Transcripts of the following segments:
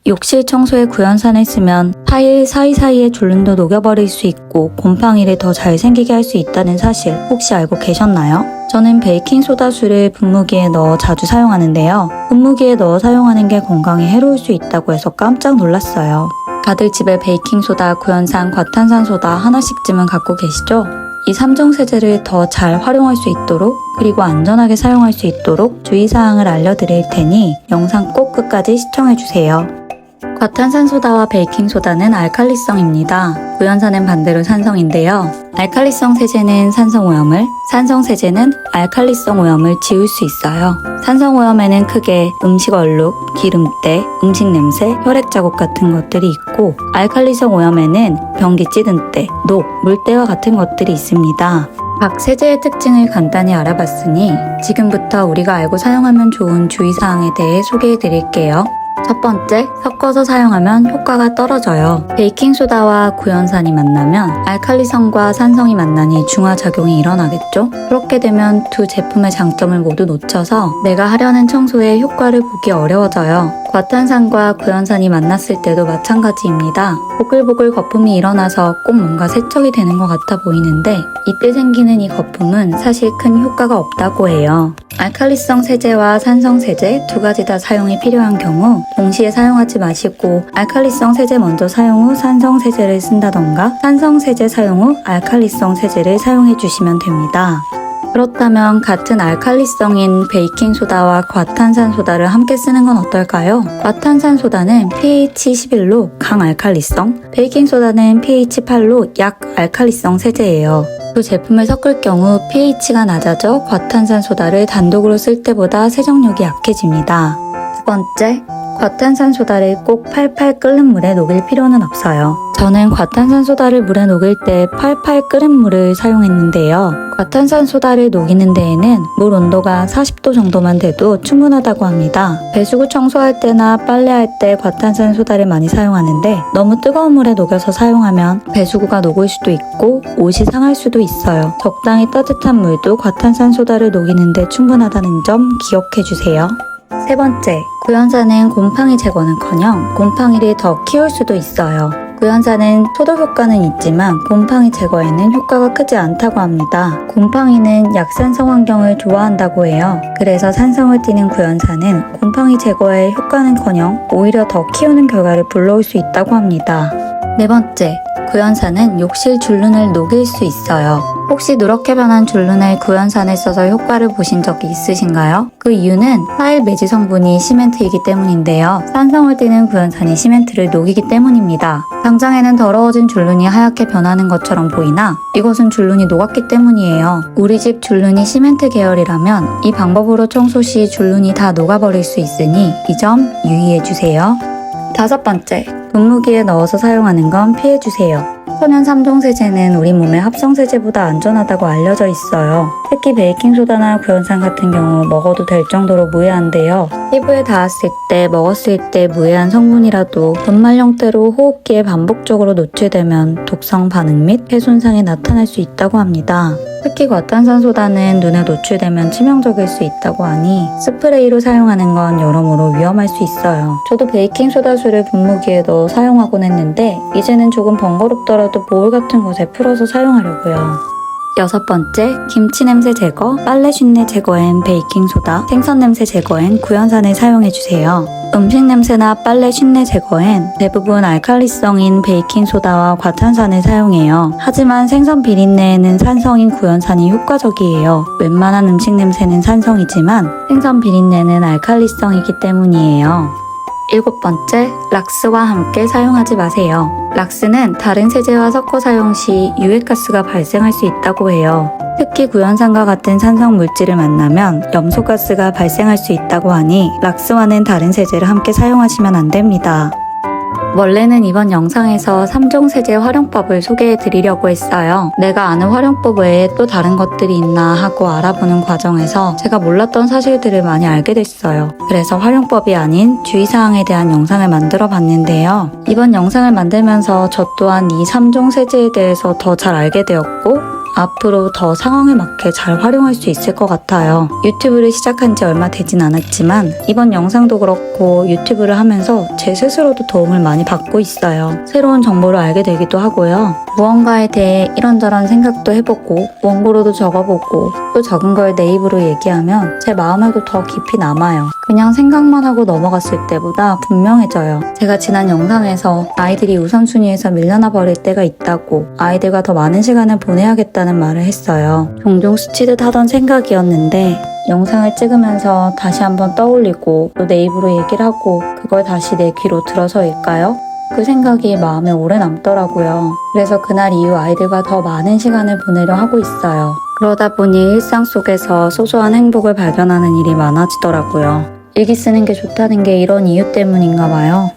욕실 청소에 구연산을 쓰면 타일 사이사이에 줄눈도 녹여버릴 수 있고 곰팡이를 더 잘 생기게 할 수 있다는 사실 혹시 알고 계셨나요? 저는 베이킹소다수를 분무기에 넣어 자주 사용하는데요. 분무기에 넣어 사용하는 게 건강에 해로울 수 있다고 해서 깜짝 놀랐어요. 다들 집에 베이킹소다, 구연산, 과탄산소다 하나씩쯤은 갖고 계시죠? 이 3종 세제를 더 잘 활용할 수 있도록 그리고 안전하게 사용할 수 있도록 주의사항을 알려드릴 테니 영상 꼭 끝까지 시청해주세요. 과탄산소다와 베이킹소다는 알칼리성입니다. 구연산은 반대로 산성인데요. 알칼리성 세제는 산성오염을, 산성세제는 알칼리성 오염을 지울 수 있어요. 산성오염에는 크게 음식 얼룩, 기름때, 음식 냄새, 혈액 자국 같은 것들이 있고 알칼리성 오염에는 변기 찌든 때, 녹, 물때와 같은 것들이 있습니다. 각 세제의 특징을 간단히 알아봤으니 지금부터 우리가 알고 사용하면 좋은 주의사항에 대해 소개해드릴게요. 첫 번째, 섞어서 사용하면 효과가 떨어져요. 베이킹소다와 구연산이 만나면 알칼리성과 산성이 만나니 중화작용이 일어나겠죠? 그렇게 되면 두 제품의 장점을 모두 놓쳐서 내가 하려는 청소에 효과를 보기 어려워져요. 과탄산과 구연산이 만났을 때도 마찬가지입니다. 보글보글 거품이 일어나서 꼭 뭔가 세척이 되는 것 같아 보이는데 이때 생기는 이 거품은 사실 큰 효과가 없다고 해요. 알칼리성 세제와 산성 세제 두 가지 다 사용이 필요한 경우 동시에 사용하지 마시고 알칼리성 세제 먼저 사용 후 산성 세제를 쓴다던가 산성 세제 사용 후 알칼리성 세제를 사용해 주시면 됩니다. 그렇다면 같은 알칼리성인 베이킹소다와 과탄산소다를 함께 쓰는 건 어떨까요? 과탄산소다는 pH 11로 강알칼리성, 베이킹소다는 pH 8로 약알칼리성 세제예요. 두 제품을 섞을 경우 pH가 낮아져 과탄산소다를 단독으로 쓸 때보다 세정력이 약해집니다. 두 번째, 과탄산소다를 꼭 팔팔 끓는 물에 녹일 필요는 없어요. 저는 과탄산소다를 물에 녹일 때 팔팔 끓은 물을 사용했는데요. 과탄산소다를 녹이는 데에는 물 온도가 40도 정도만 돼도 충분하다고 합니다. 배수구 청소할 때나 빨래할 때 과탄산소다를 많이 사용하는데 너무 뜨거운 물에 녹여서 사용하면 배수구가 녹을 수도 있고 옷이 상할 수도 있어요. 적당히 따뜻한 물도 과탄산소다를 녹이는데 충분하다는 점 기억해주세요. 세 번째, 구연산은 곰팡이 제거는커녕 곰팡이를 더 키울 수도 있어요. 구연산은 소독 효과는 있지만 곰팡이 제거에는 효과가 크지 않다고 합니다. 곰팡이는 약산성 환경을 좋아한다고 해요. 그래서 산성을 띠는 구연산은 곰팡이 제거에 효과는커녕 오히려 더 키우는 결과를 불러올 수 있다고 합니다. 네 번째, 구연산은 욕실 줄눈을 녹일 수 있어요. 혹시 누렇게 변한 줄눈을 구연산을 써서 효과를 보신 적이 있으신가요? 그 이유는 타일 매지 성분이 시멘트이기 때문인데요. 산성을 띠는 구연산이 시멘트를 녹이기 때문입니다. 당장에는 더러워진 줄눈이 하얗게 변하는 것처럼 보이나 이것은 줄눈이 녹았기 때문이에요. 우리 집 줄눈이 시멘트 계열이라면 이 방법으로 청소 시 줄눈이 다 녹아버릴 수 있으니 이 점 유의해주세요. 다섯 번째, 분무기에 넣어서 사용하는 건 피해주세요. 천연 3종 세제는 우리 몸의 합성 세제보다 안전하다고 알려져 있어요. 특히 베이킹소다나 구연산 같은 경우 먹어도 될 정도로 무해한데요. 피부에 닿았을 때, 먹었을 때 무해한 성분이라도 분말 형태로 호흡기에 반복적으로 노출되면 독성 반응 및 폐 손상이 나타날 수 있다고 합니다. 특히 과탄산소다는 눈에 노출되면 치명적일 수 있다고 하니 스프레이로 사용하는 건 여러모로 위험할 수 있어요. 저도 베이킹소다수를 분무기에 넣어 사용하곤 했는데 이제는 조금 번거롭더라도 보울 같은 곳에 풀어서 사용하려고요. 여섯 번째, 김치 냄새 제거, 빨래 쉰내 제거엔 베이킹소다, 생선 냄새 제거엔 구연산을 사용해주세요. 음식 냄새나 빨래 쉰내 제거엔 대부분 알칼리성인 베이킹소다와 과탄산을 사용해요. 하지만 생선 비린내에는 산성인 구연산이 효과적이에요. 웬만한 음식 냄새는 산성이지만 생선 비린내는 알칼리성이기 때문이에요. 일곱 번째, 락스와 함께 사용하지 마세요. 락스는 다른 세제와 섞어 사용 시 유해가스가 발생할 수 있다고 해요. 특히 구연산과 같은 산성 물질을 만나면 염소가스가 발생할 수 있다고 하니 락스와는 다른 세제를 함께 사용하시면 안 됩니다. 원래는 이번 영상에서 3종 세제 활용법을 소개해 드리려고 했어요. 내가 아는 활용법 외에 또 다른 것들이 있나 하고 알아보는 과정에서 제가 몰랐던 사실들을 많이 알게 됐어요. 그래서 활용법이 아닌 주의사항에 대한 영상을 만들어 봤는데요. 이번 영상을 만들면서 저 또한 이 3종 세제에 대해서 더 잘 알게 되었고 앞으로 더 상황에 맞게 잘 활용할 수 있을 것 같아요. 유튜브를 시작한 지 얼마 되진 않았지만 이번 영상도 그렇고 유튜브를 하면서 제 스스로도 도움을 많이 받고 있어요. 새로운 정보를 알게 되기도 하고요. 무언가에 대해 이런저런 생각도 해보고 원고로도 적어보고 또 적은 걸 내 입으로 얘기하면 제 마음에도 더 깊이 남아요. 그냥 생각만 하고 넘어갔을 때보다 분명해져요. 제가 지난 영상에서 아이들이 우선순위에서 밀려나 버릴 때가 있다고 아이들과 더 많은 시간을 보내야겠다는 말을 했어요. 종종 스치듯 하던 생각이었는데 영상을 찍으면서 다시 한번 떠올리고 또 내 입으로 얘기를 하고 그걸 다시 내 귀로 들어서일까요? 그 생각이 마음에 오래 남더라고요. 그래서 그날 이후 아이들과 더 많은 시간을 보내려 하고 있어요. 그러다 보니 일상 속에서 소소한 행복을 발견하는 일이 많아지더라고요. 일기 쓰는 게 좋다는 게 이런 이유 때문인가 봐요.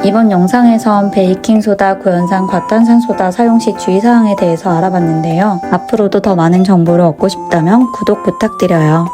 이번 영상에선 베이킹소다, 구연산, 과탄산소다 사용 시 주의사항에 대해서 알아봤는데요. 앞으로도 더 많은 정보를 얻고 싶다면 구독 부탁드려요.